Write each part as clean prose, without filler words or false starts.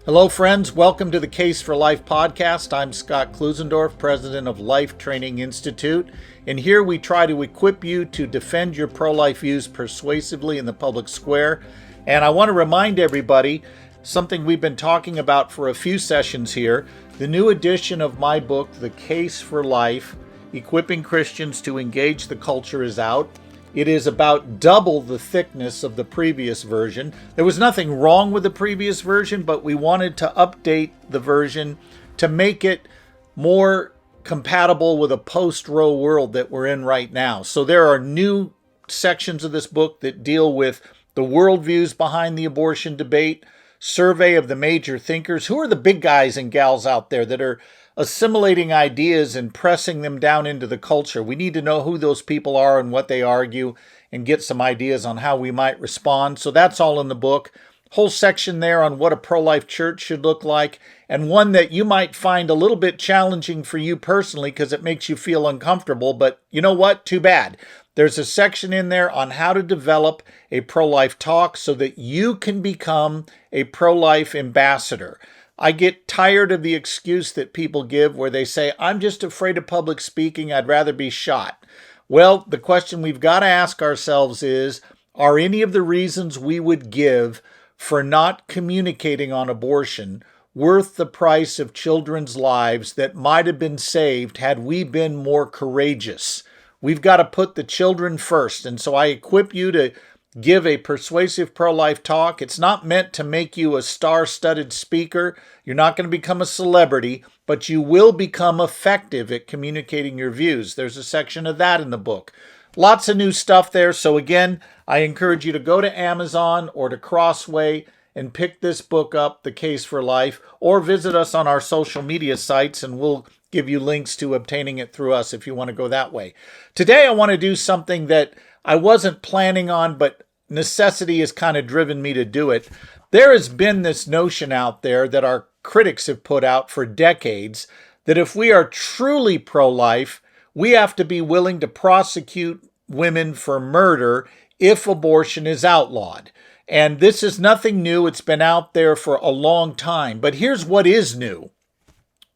Hello, friends. Welcome to the Case for Life podcast. I'm Scott Klusendorf, president of Life Training Institute, and here we try to equip you to defend your pro-life views persuasively in the public square. And I want to remind everybody something we've been talking about for a few sessions here. The new edition of my book, The Case for Life, Equipping Christians to Engage the Culture, is out. It is about double the thickness of the previous version. There was nothing wrong with the previous version, but we wanted to update the version to make it more compatible with a post-Roe world that we're in right now. So there are new sections of this book that deal with the worldviews behind the abortion debate, survey of the major thinkers. Who are the big guys and gals out there that are assimilating ideas and pressing them down into the culture? We need to know who those people are and what they argue and get some ideas on how we might respond. So that's all in the book. Whole section there on what a pro-life church should look like, and one that you might find a little bit challenging for you personally because it makes you feel uncomfortable. But you know what? Too bad. There's a section in there on how to develop a pro-life talk so that you can become a pro-life ambassador. I get tired of the excuse that people give where they say, I'm just afraid of public speaking, I'd rather be shot. Well, the question we've got to ask ourselves is, are any of the reasons we would give for not communicating on abortion worth the price of children's lives that might have been saved had we been more courageous? We've got to put the children first. And so I equip you to give a persuasive pro-life talk. It's not meant to make you a star-studded speaker. You're not going to become a celebrity, but you will become effective at communicating your views. There's a section of that in the book. Lots of new stuff there. So again, I encourage you to go to Amazon or to Crossway and pick this book up, The Case for Life, or visit us on our social media sites and we'll give you links to obtaining it through us if you want to go that way. Today, I want to do something that I wasn't planning on, but necessity has kind of driven me to do it. There has been this notion out there that our critics have put out for decades that if we are truly pro-life, we have to be willing to prosecute women for murder if abortion is outlawed. And this is nothing new. It's been out there for a long time. But here's what is new.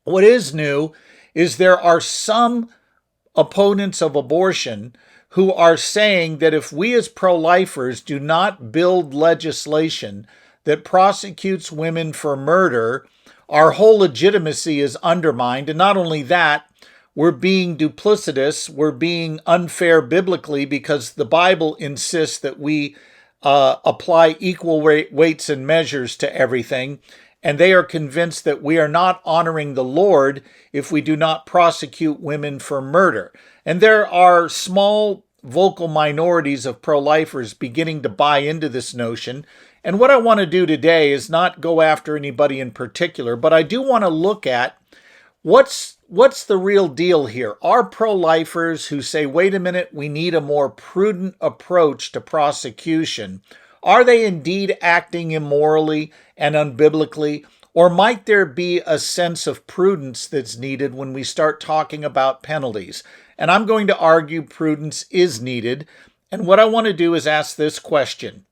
What is new is there are some opponents of abortion who are saying that if we as pro-lifers do not build legislation that prosecutes women for murder, our whole legitimacy is undermined. And not only that, we're being duplicitous, we're being unfair biblically because the Bible insists that we apply equal weights and measures to everything. And they are convinced that we are not honoring the Lord if we do not prosecute women for murder. And there are small vocal minorities of pro-lifers beginning to buy into this notion. And what I want to do today is not go after anybody in particular, but I do want to look at what's the real deal here. Are pro-lifers who say, wait a minute, we need a more prudent approach to prosecution, are they indeed acting immorally and unbiblically? Or might there be a sense of prudence that's needed when we start talking about penalties? And I'm going to argue prudence is needed. And what I want to do is ask this question.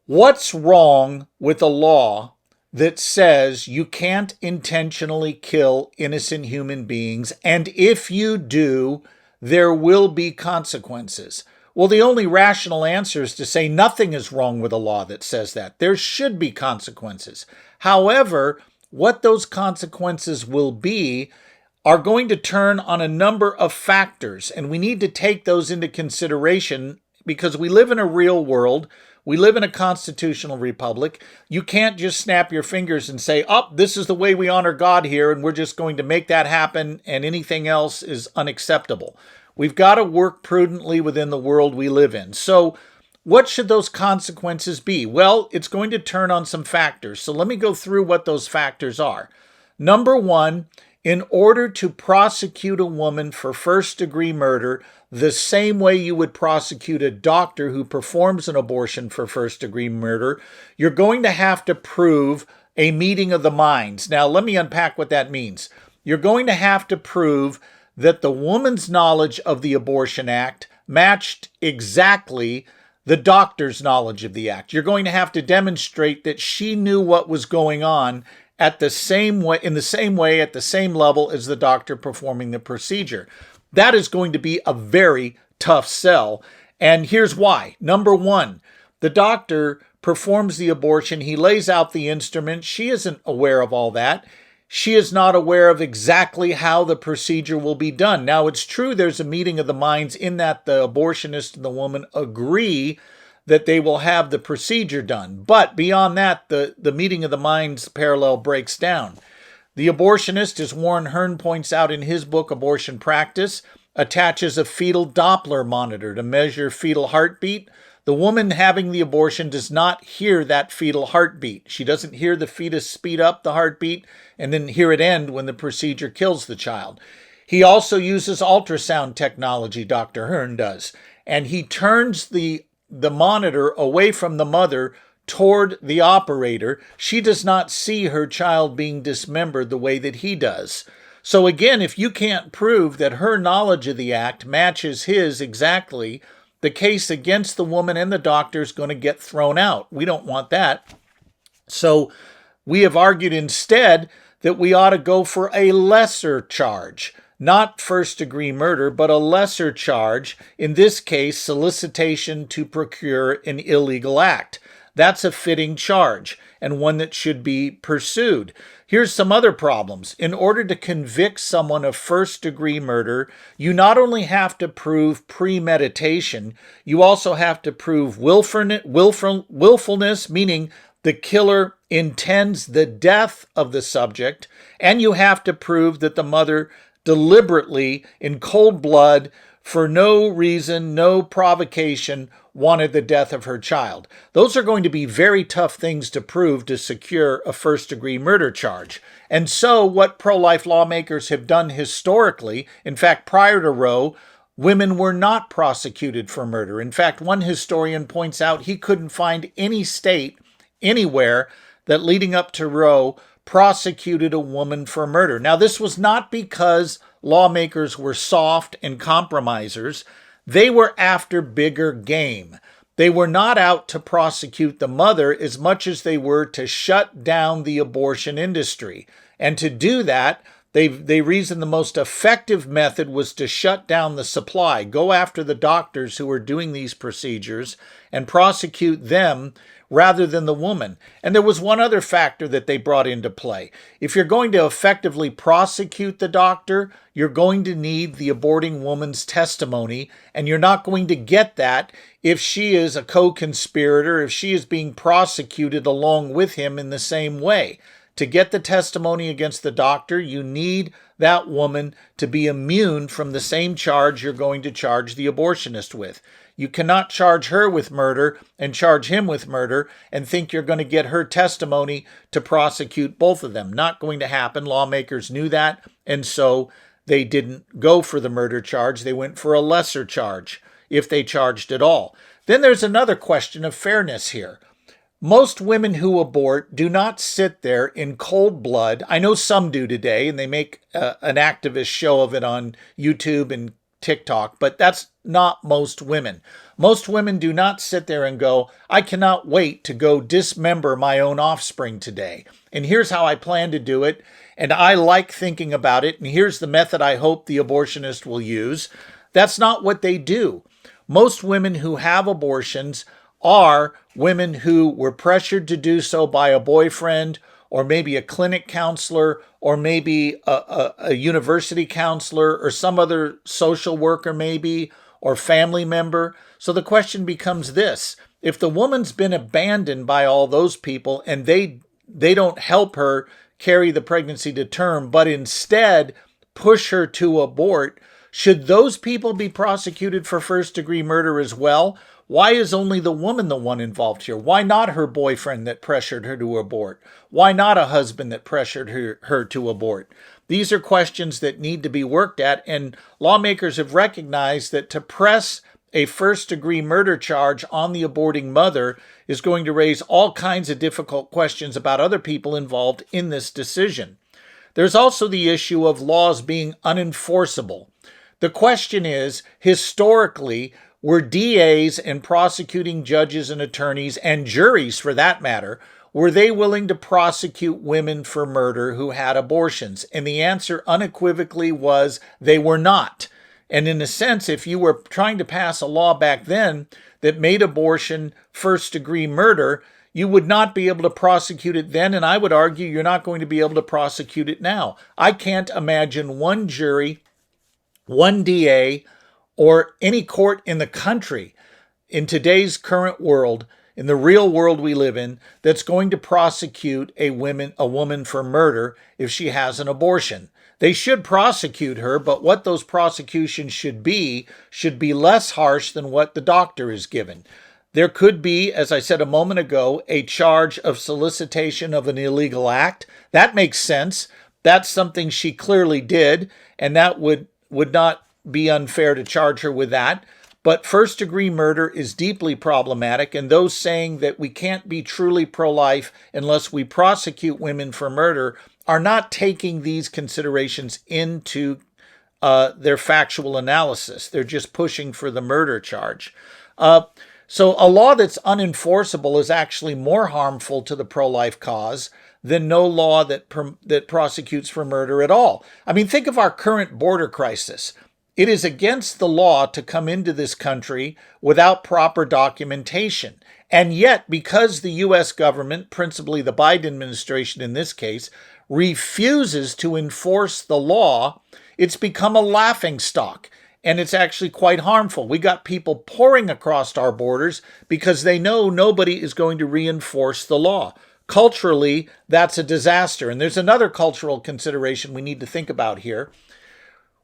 What's wrong with a law that says you can't intentionally kill innocent human beings, and if you do, there will be consequences? Well, the only rational answer is to say nothing is wrong with a law that says that. There should be consequences. However, what those consequences will be are going to turn on a number of factors, and we need to take those into consideration because we live in a real world. We live in a constitutional republic. You can't just snap your fingers and say, oh, this is the way we honor God here, and we're just going to make that happen, and anything else is unacceptable. We've got to work prudently within the world we live in. So what should those consequences be? Well, it's going to turn on some factors. So let me go through what those factors are. Number one, in order to prosecute a woman for first-degree murder the same way you would prosecute a doctor who performs an abortion for first-degree murder, you're going to have to prove a meeting of the minds. Now, let me unpack what that means. You're going to have to prove that the woman's knowledge of the Abortion Act matched exactly the doctor's knowledge of the act. You're going to have to demonstrate that she knew what was going on at the same way, in the same way, at the same level as the doctor performing the procedure. That is going to be a very tough sell. And here's why. Number one, the doctor performs the abortion. He lays out the instrument. She isn't aware of all that. She is not aware of exactly how the procedure will be done. Now, it's true there's a meeting of the minds in that the abortionist and the woman agree that they will have the procedure done. But beyond that, the meeting of the minds parallel breaks down. The abortionist, as Warren Hearn points out in his book, Abortion Practice, attaches a fetal Doppler monitor to measure fetal heartbeat. The woman having the abortion does not hear that fetal heartbeat. She doesn't hear the fetus speed up the heartbeat and then hear it end when the procedure kills the child. He also uses ultrasound technology, Dr. Hearn does, and he turns the monitor away from the mother toward the operator. She does not see her child being dismembered the way that he does. So again, if you can't prove that her knowledge of the act matches his exactly, the case against the woman and the doctor is going to get thrown out. We don't want that. So we have argued instead that we ought to go for a lesser charge, not first-degree murder, but a lesser charge, in this case, solicitation to procure an illegal act. That's a fitting charge and one that should be pursued. Here's some other problems. In order to convict someone of first-degree murder, you not only have to prove premeditation, you also have to prove willfulness, meaning the killer intends the death of the subject, and you have to prove that the mother deliberately, in cold blood, for no reason, no provocation, wanted the death of her child. Those are going to be very tough things to prove to secure a first-degree murder charge. And so what pro-life lawmakers have done historically, in fact, prior to Roe, women were not prosecuted for murder. In fact, one historian points out he couldn't find any state anywhere that leading up to Roe prosecuted a woman for murder. Now, this was not because lawmakers were soft and compromisers. They were after bigger game. They were not out to prosecute the mother as much as they were to shut down the abortion industry. And to do that, they reasoned the most effective method was to shut down the supply, go after the doctors who were doing these procedures and prosecute them rather than the woman. And there was one other factor that they brought into play. If you're going to effectively prosecute the doctor, you're going to need the aborting woman's testimony, and you're not going to get that if she is a co-conspirator, if she is being prosecuted along with him in the same way. To get the testimony against the doctor, you need that woman to be immune from the same charge you're going to charge the abortionist with. You cannot charge her with murder and charge him with murder and think you're going to get her testimony to prosecute both of them. Not going to happen. Lawmakers knew that, and so they didn't go for the murder charge. They went for a lesser charge, if they charged at all. Then there's another question of fairness here. Most women who abort do not sit there in cold blood. I know some do today, and they make an activist show of it on YouTube and TikTok, but that's not most women. Most women do not sit there and go, I cannot wait to go dismember my own offspring today. And here's how I plan to do it. And I like thinking about it. And here's the method I hope the abortionist will use. That's not what they do. Most women who have abortions are women who were pressured to do so by a boyfriend, or maybe a clinic counselor, or maybe a university counselor, or some other social worker maybe, or family member. So the question becomes this: if the woman's been abandoned by all those people and they don't help her carry the pregnancy to term, but instead push her to abort, should those people be prosecuted for first-degree murder as well? Why is only the woman the one involved here? Why not her boyfriend that pressured her to abort? Why not a husband that pressured her to abort? These are questions that need to be worked at, and lawmakers have recognized that to press a first-degree murder charge on the aborting mother is going to raise all kinds of difficult questions about other people involved in this decision. There's also the issue of laws being unenforceable. The question is, historically, were DAs and prosecuting judges and attorneys and juries for that matter, were they willing to prosecute women for murder who had abortions? And the answer unequivocally was they were not. And in a sense, if you were trying to pass a law back then that made abortion first-degree murder, you would not be able to prosecute it then, and I would argue you're not going to be able to prosecute it now. I can't imagine one jury, one DA, or any court in the country in today's current world, in the real world we live in, that's going to prosecute a woman for murder if she has an abortion. They should prosecute her, but what those prosecutions should be less harsh than what the doctor is given. There could be, as I said a moment ago, a charge of solicitation of an illegal act. That makes sense. That's something she clearly did, and that would not be unfair to charge her with that. But first-degree murder is deeply problematic, and those saying that we can't be truly pro-life unless we prosecute women for murder are not taking these considerations into their factual analysis. They're just pushing for the murder charge. So a law that's unenforceable is actually more harmful to the pro-life cause than no law that prosecutes for murder at all. I mean, think of our current border crisis. It is against the law to come into this country without proper documentation. And yet, because the U.S. government, principally the Biden administration in this case, refuses to enforce the law, it's become a laughingstock. And it's actually quite harmful. We got people pouring across our borders because they know nobody is going to reinforce the law. Culturally, that's a disaster. And there's another cultural consideration we need to think about here.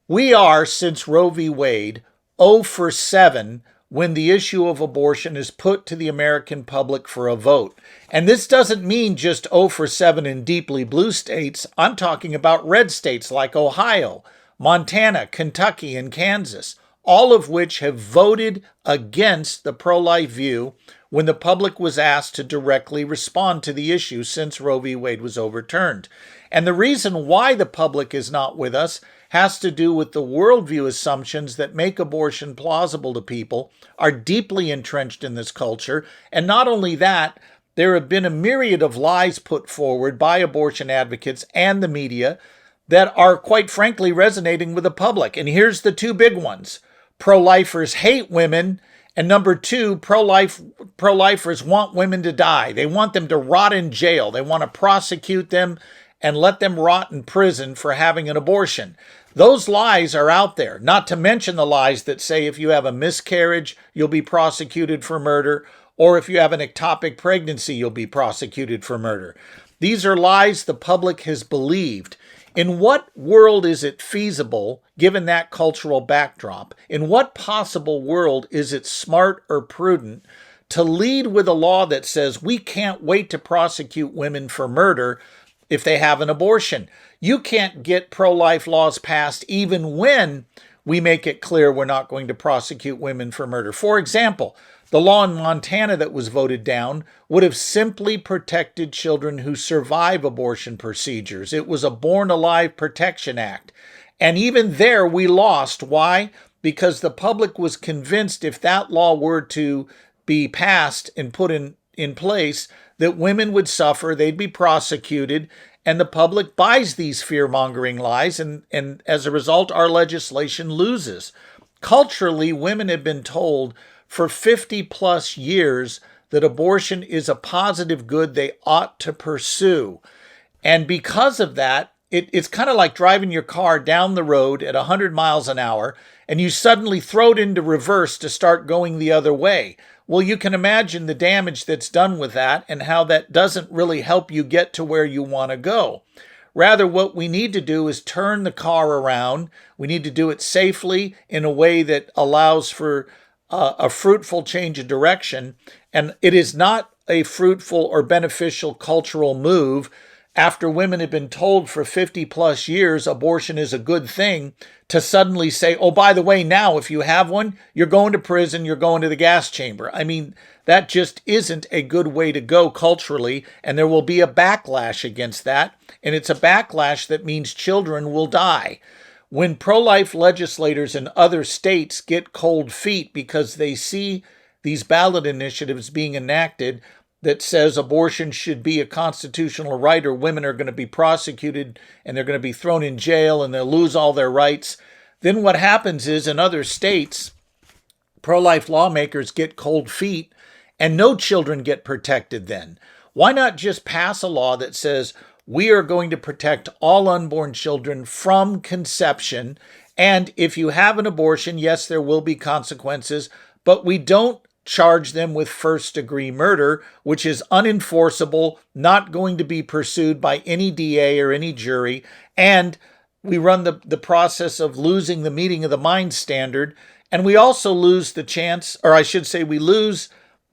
We are, since Roe v. Wade, 0 for 7 when the issue of abortion is put to the American public for a vote. And this doesn't mean just 0 for 7 in deeply blue states. I'm talking about red states like Ohio, Montana, Kentucky, and Kansas, all of which have voted against the pro-life view when the public was asked to directly respond to the issue since Roe v. Wade was overturned. And the reason why the public is not with us has to do with the worldview assumptions that make abortion plausible to people are deeply entrenched in this culture. And not only that, there have been a myriad of lies put forward by abortion advocates and the media that are, quite frankly, resonating with the public. And here's the two big ones. Pro-lifers hate women, and number two, pro-lifers want women to die. They want them to rot in jail. They want to prosecute them and let them rot in prison for having an abortion. Those lies are out there, not to mention the lies that say if you have a miscarriage, you'll be prosecuted for murder, or if you have an ectopic pregnancy, you'll be prosecuted for murder. These are lies the public has believed. In what world is it feasible, given that cultural backdrop? In what possible world is it smart or prudent to lead with a law that says we can't wait to prosecute women for murder if they have an abortion? You can't get pro-life laws passed even when we make it clear we're not going to prosecute women for murder. For example, the law in Montana that was voted down would have simply protected children who survive abortion procedures. It was a Born Alive Protection Act. And even there we lost. Why? Because the public was convinced if that law were to be passed and put in place, that women would suffer, they'd be prosecuted, and the public buys these fear-mongering lies, and as a result, our legislation loses. Culturally, women have been told for 50 plus years that abortion is a positive good they ought to pursue. And because of that, it's kind of like driving your car down the road at 100 miles an hour and you suddenly throw it into reverse to start going the other way. Well, you can imagine the damage that's done with that and how that doesn't really help you get to where you want to go. Rather, what we need to do is turn the car around. We need to do it safely in a way that allows for a fruitful change of direction. And it is not a fruitful or beneficial cultural move after women have been told for 50 plus years abortion is a good thing to suddenly say, oh, by the way, now if you have one, you're going to prison, you're going to the gas chamber. I mean, that just isn't a good way to go culturally, and there will be a backlash against that. And it's a backlash that means children will die. When pro-life legislators in other states get cold feet because they see these ballot initiatives being enacted that says abortion should be a constitutional right or women are going to be prosecuted and they're going to be thrown in jail and they'll lose all their rights, then what happens is in other states, pro-life lawmakers get cold feet and no children get protected then. Why not just pass a law that says we are going to protect all unborn children from conception, and if you have an abortion, yes, there will be consequences, but we don't charge them with first-degree murder, which is unenforceable, not going to be pursued by any DA or any jury, and we run the process of losing the meeting of the mind standard, and we also lose the chance, or I should say we lose,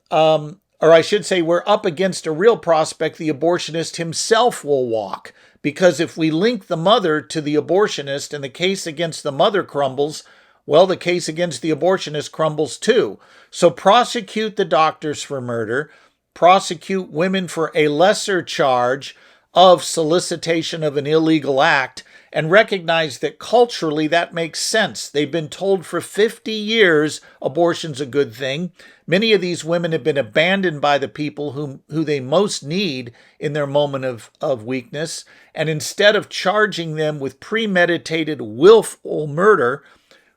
we're up against a real prospect the abortionist himself will walk. Because if we link the mother to the abortionist and the case against the mother crumbles, well, the case against the abortionist crumbles too. So prosecute the doctors for murder, prosecute women for a lesser charge of solicitation of an illegal act, and recognize that culturally that makes sense. They've been told for 50 years abortion's a good thing. Many of these women have been abandoned by the people who they most need in their moment of weakness. And instead of charging them with premeditated, willful murder,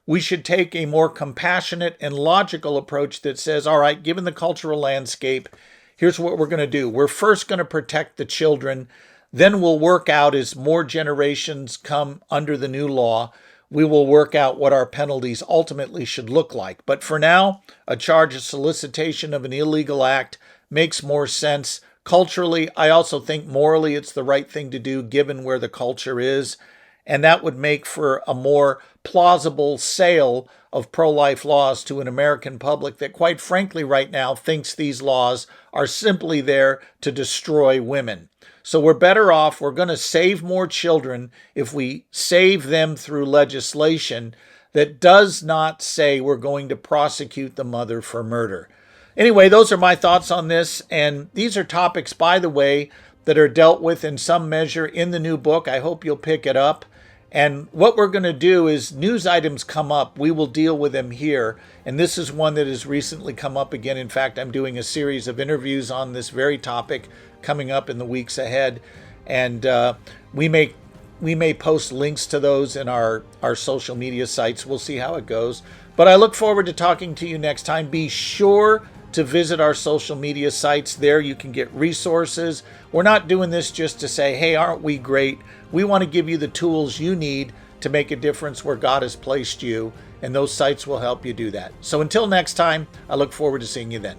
we should take a more compassionate and logical approach that says, all right, given the cultural landscape, here's what we're going to do. We're first going to protect the children. Then we'll work out as more generations come under the new law, we will work out what our penalties ultimately should look like. But for now, a charge of solicitation of an illegal act makes more sense. Culturally, I also think morally it's the right thing to do given where the culture is. And that would make for a more plausible sale of pro-life laws to an American public that, quite frankly, right now thinks these laws are simply there to destroy women. So we're better off, we're going to save more children if we save them through legislation that does not say we're going to prosecute the mother for murder. Anyway, those are my thoughts on this. And these are topics, by the way, that are dealt with in some measure in the new book. I hope you'll pick it up. And what we're going to do is news items come up, we will deal with them here. And this is one that has recently come up again. In fact, I'm doing a series of interviews on this very topic coming up in the weeks ahead. And we may post links to those in our social media sites. We'll see how it goes. But I look forward to talking to you next time. Be sure to visit our social media sites. There you can get resources. We're not doing this just to say, hey, aren't we great? We want to give you the tools you need to make a difference where God has placed you, and those sites will help you do that. So until next time, I look forward to seeing you then.